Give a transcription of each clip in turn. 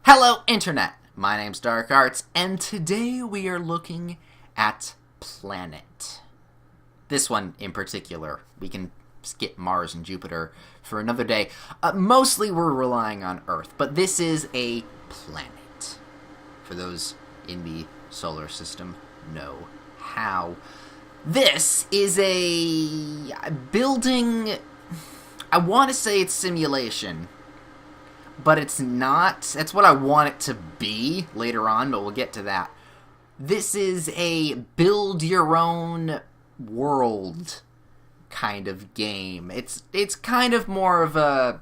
Hello, Internet! My name's Dark Arts, and today we are looking at Planet. This one in particular. We can skip Mars and Jupiter for another day. Mostly we're relying on Earth, but this is a planet. For those in the solar system know how. This is a building... I want to say it's simulation, but it's not. That's what I want it to be later on, but we'll get to that. This is a build-your-own world kind of game. It's kind of more of a...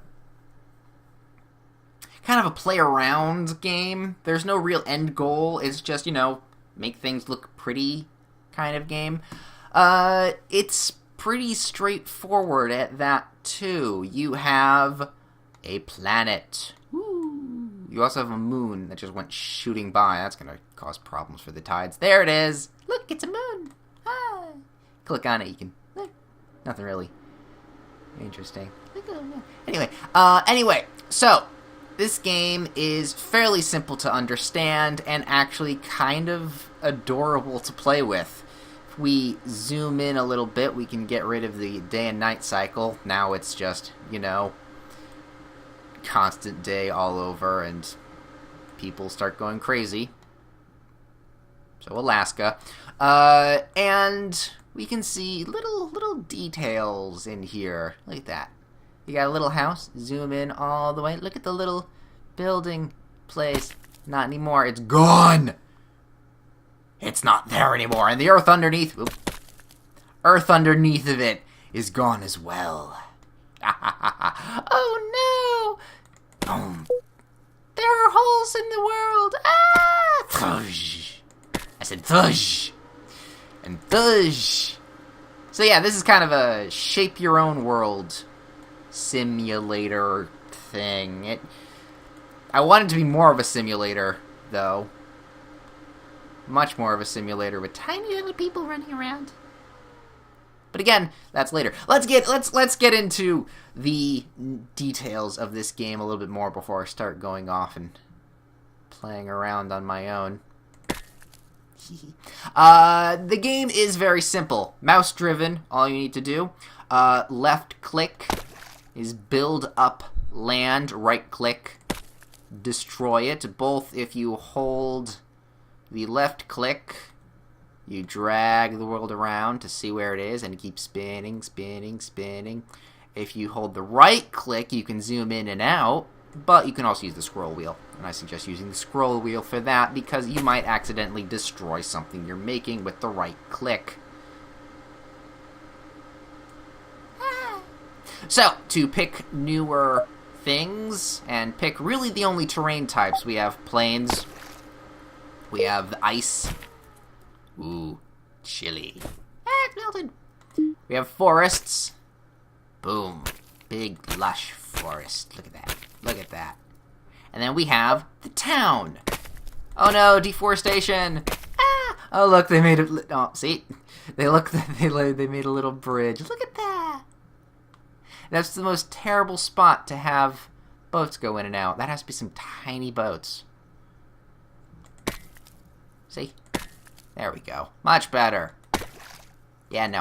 play-around game. There's no real end goal. It's just, make things look pretty kind of game. It's pretty straightforward at that, too. You have a planet. Woo. You also have a moon that just went shooting by. That's going to cause problems for the tides. There it is. Look, it's a moon. Ah. Click on it. You can... nothing really interesting. Anyway, so this game is fairly simple to understand and actually kind of adorable to play with. If we zoom in a little bit, we can get rid of the day and night cycle. Now it's just, constant day all over, and people start going crazy. So Alaska. And we can see little details in here. Look at that. You got a little house. Zoom in all the way. Look at the little building place. Not anymore. It's gone. It's not there anymore. And the earth underneath... Earth underneath of it is gone as well. Oh no! There are holes in the world. Ah! Thush. I said thush. And thush. So yeah, this is kind of a shape your own world simulator thing. I want it to be more of a simulator, though. Much more of a simulator with tiny little people running around. But again, that's later. Let's get into the details of this game a little bit more before I start going off and playing around on my own. The game is very simple. Mouse driven, all you need to do. Left click is build up land. Right click, destroy it. Both if you hold the left click, you drag the world around to see where it is and keep spinning. If you hold the right click, you can zoom in and out, but you can also use the scroll wheel. And I suggest using the scroll wheel for that because you might accidentally destroy something you're making with the right click. So, to pick newer things and pick really the only terrain types, we have plains, we have the ice. Ooh, chilly. It's melted. We have forests. Boom. Big, lush forest. Look at that. Look at that. And then we have the town. Oh no, deforestation. Ah! Oh look, they made it. Oh, see? They made a little bridge. Look at that. That's the most terrible spot to have boats go in and out. That has to be some tiny boats. See? There we go. Much better. Yeah, no.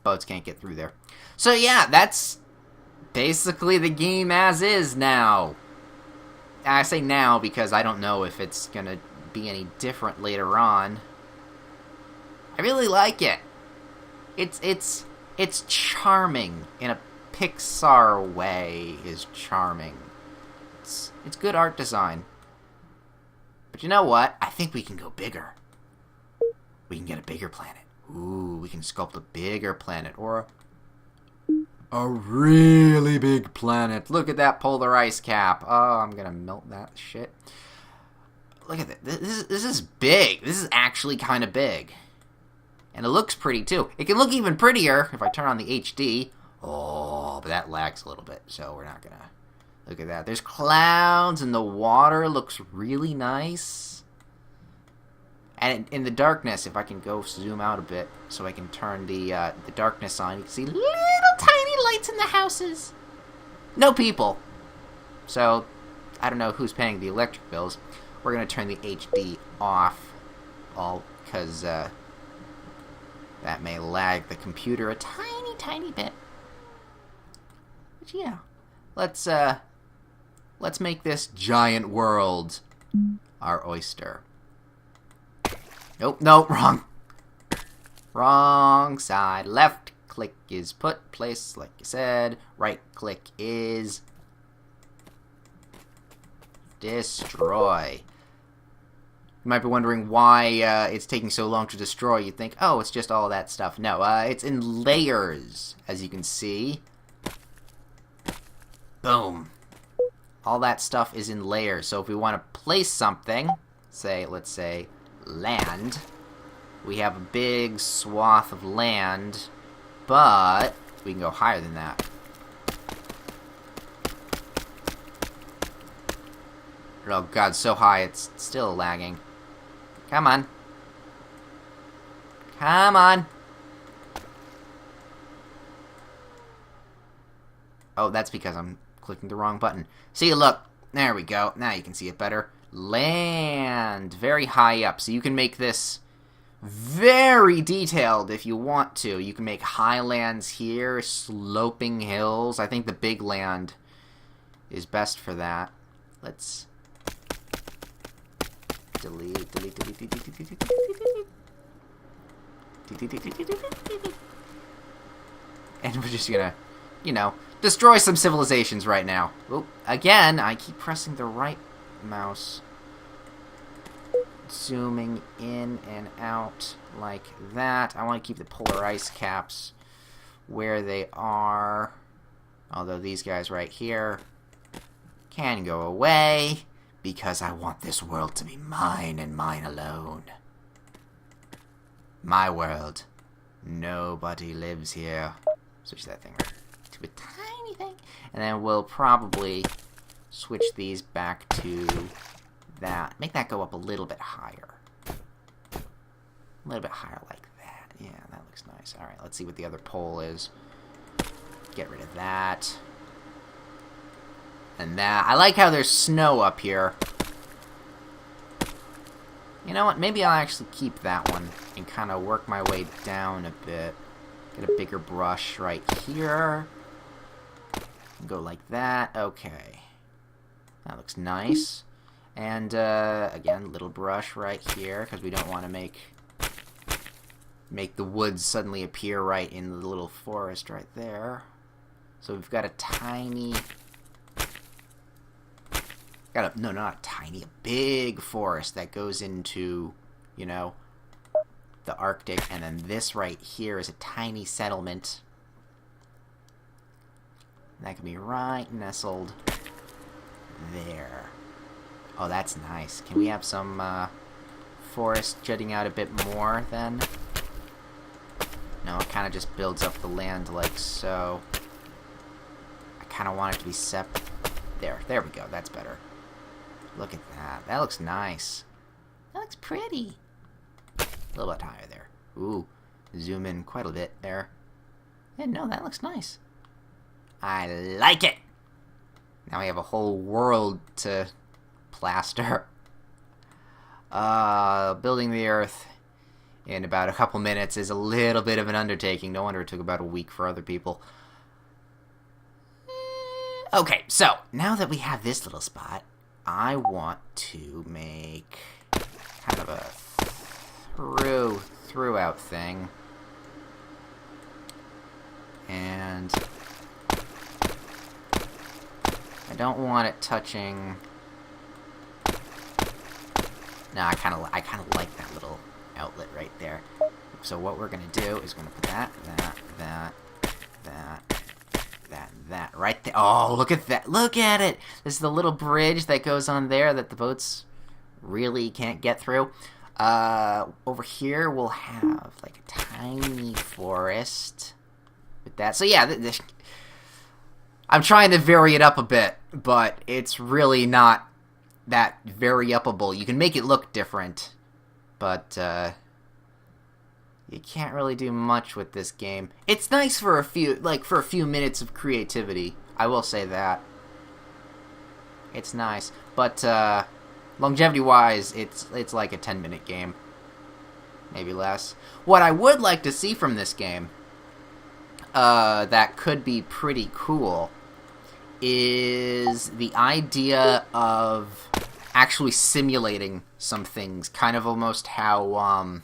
Boats can't get through there. So yeah, that's basically the game as is now. I say now because I don't know if it's gonna be any different later on. I really like it. It's charming in a Pixar way. Is charming. It's good art design. But you know what? I think we can go bigger. We can get a bigger planet. Ooh, we can sculpt a bigger planet. Or a really big planet. Look at that polar ice cap. Oh, I'm going to melt that shit. Look at that. This is big. This is actually kind of big. And it looks pretty, too. It can look even prettier if I turn on the HD. Oh, but that lags a little bit, so we're not going to... Look at that. There's clouds, and the water looks really nice. And in the darkness, if I can go zoom out a bit so I can turn the darkness on, you can see little tiny lights in the houses. No people. So I don't know who's paying the electric bills. We're going to turn the HD off, all because that may lag the computer a tiny bit. But yeah, let's make this giant world our oyster. Nope, wrong. Wrong side. Left click is put place, like you said. Right click is destroy. You might be wondering why it's taking so long to destroy. You'd think, oh, it's just all that stuff. No, it's in layers, as you can see. Boom. All that stuff is in layers. So if we want to place something, let's say land, we have a big swath of land, but we can go higher than that. Oh god, so high it's still lagging. Come on. Come on. Oh, that's because I'm clicking the wrong button. See, look. There we go. Now you can see it better. Land. Very high up. So you can make this very detailed if you want to. You can make highlands here, sloping hills. I think the big land is best for that. Let's delete. And we're just gonna, destroy some civilizations right now. Oop, again, I keep pressing the right mouse. Zooming in and out like that. I want to keep the polar ice caps where they are. Although these guys right here can go away, because I want this world to be mine and mine alone. My world. Nobody lives here. Switch that thing right to a tiny thing. And then we'll probably switch these back to that. Make that go up a little bit higher. A little bit higher like that. Yeah, that looks nice. Alright, let's see what the other pole is. Get rid of that. And that. I like how there's snow up here. You know what? Maybe I'll actually keep that one and kind of work my way down a bit. Get a bigger brush right here. Go like that. Okay. That looks nice. And, again, little brush right here, because we don't want to make the woods suddenly appear right in the little forest right there. So we've got a tiny... no, not a tiny, a big forest that goes into, the Arctic, and then this right here is a tiny settlement. And that can be right nestled there. Oh, that's nice. Can we have some forest jutting out a bit more then? No, it kind of just builds up the land like so. I kind of want it to be separate. There we go. That's better. Look at that. That looks nice. That looks pretty. A little bit higher there. Ooh, zoom in quite a bit there. Yeah, no, that looks nice. I like it. Now we have a whole world to plaster. Building the Earth in about a couple minutes is a little bit of an undertaking. No wonder it took about a week for other people. Okay, so now that we have this little spot, I want to make kind of a throughout thing. And I don't want it touching. No, I kind of like that little outlet right there. So what we're gonna do is gonna put that right there. Oh, look at that! Look at it! This is the little bridge that goes on there that the boats really can't get through. Over here we'll have like a tiny forest with that. So yeah, I'm trying to vary it up a bit, but it's really not that very upable. You can make it look different, but you can't really do much with this game. It's nice for a few minutes of creativity. I will say that. It's nice. But longevity-wise, it's like a 10-minute game. Maybe less. What I would like to see from this game, that could be pretty cool, is the idea of actually simulating some things. Kind of almost how,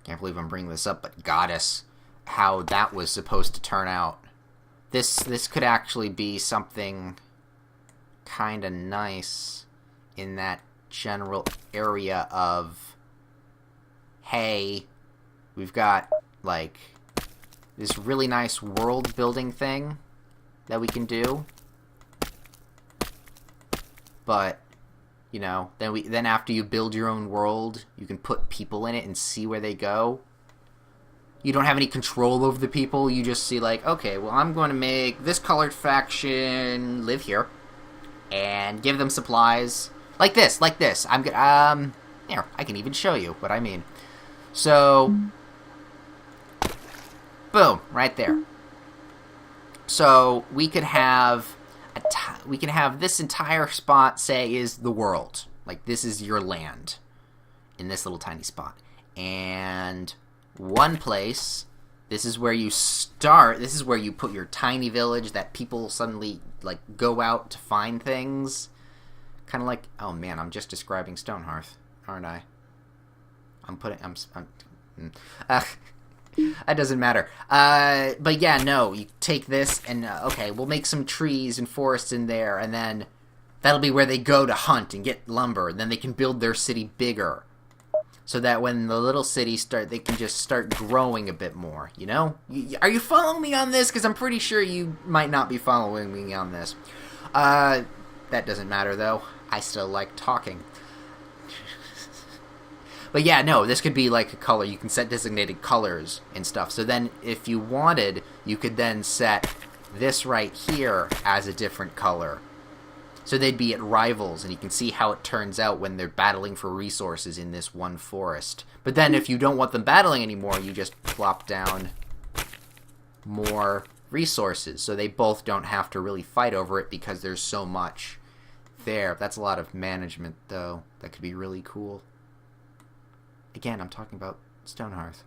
can't believe I'm bringing this up, but Goddess, how that was supposed to turn out. This could actually be something kind of nice in that general area of, hey, we've got, like, this really nice world-building thing that we can do. But, you know, then after you build your own world, you can put people in it and see where they go. You don't have any control over the people. You just see, like, okay, well, I'm going to make this colored faction live here and give them supplies. Like this. I'm gonna, here, I can even show you what I mean. So, boom, right there. So we could have this entire spot, say, is the world. Like, this is your land in this little tiny spot. And one place, this is where you start. This is where you put your tiny village that people suddenly, like, go out to find things. Kind of like, oh man, I'm just describing Stonehearth, aren't I? That doesn't matter. But yeah, no, you take this and, okay, we'll make some trees and forests in there, and then that'll be where they go to hunt and get lumber, and then they can build their city bigger. So that when the little cities start, they can just start growing a bit more, you know? Are you following me on this? Because I'm pretty sure you might not be following me on this. That doesn't matter, though. I still like talking. But yeah, no, this could be like a color. You can set designated colors and stuff. So then if you wanted, you could then set this right here as a different color. So they'd be at rivals, and you can see how it turns out when they're battling for resources in this one forest. But then if you don't want them battling anymore, you just plop down more resources. So they both don't have to really fight over it because there's so much there. That's a lot of management, though. That could be really cool. Again, I'm talking about Stonehearth.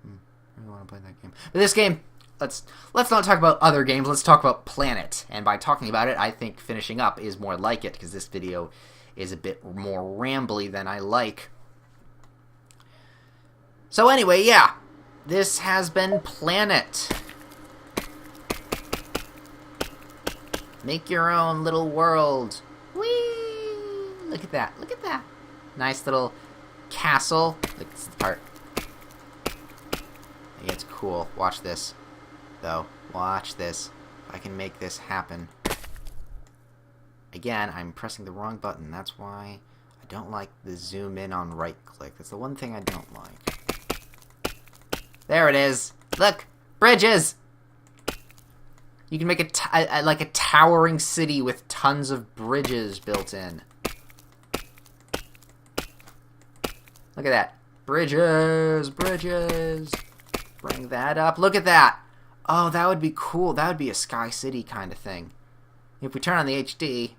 I really want to play that game. But this game, let's not talk about other games. Let's talk about Planet. And by talking about it, I think finishing up is more like it, because this video is a bit more rambly than I like. So anyway, yeah. This has been Planet. Make your own little world. Whee! Look at that. Look at that. Nice little castle. Look, this is the part. Yeah, it's cool. Watch this, though. Watch this. If I can make this happen. Again, I'm pressing the wrong button. That's why I don't like the zoom in on right click. That's the one thing I don't like. There it is. Look! Bridges! You can make like a towering city with tons of bridges built in. Look at that. Bridges, bridges. Bring that up. Look at that. Oh, that would be cool. That would be a Sky City kind of thing. If we turn on the HD,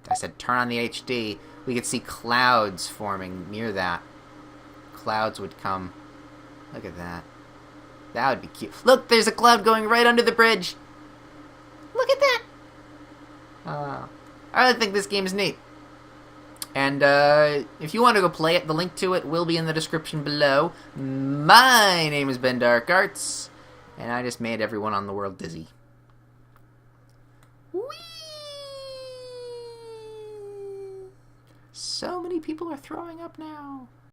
I said turn on the HD, we could see clouds forming near that. Clouds would come. Look at that. That would be cute. Look, there's a cloud going right under the bridge. Look at that. I really think this game is neat. And if you want to go play it, the link to it will be in the description below. My name is Ben Dark Arts, and I just made everyone on the world dizzy. Whee! So many people are throwing up now.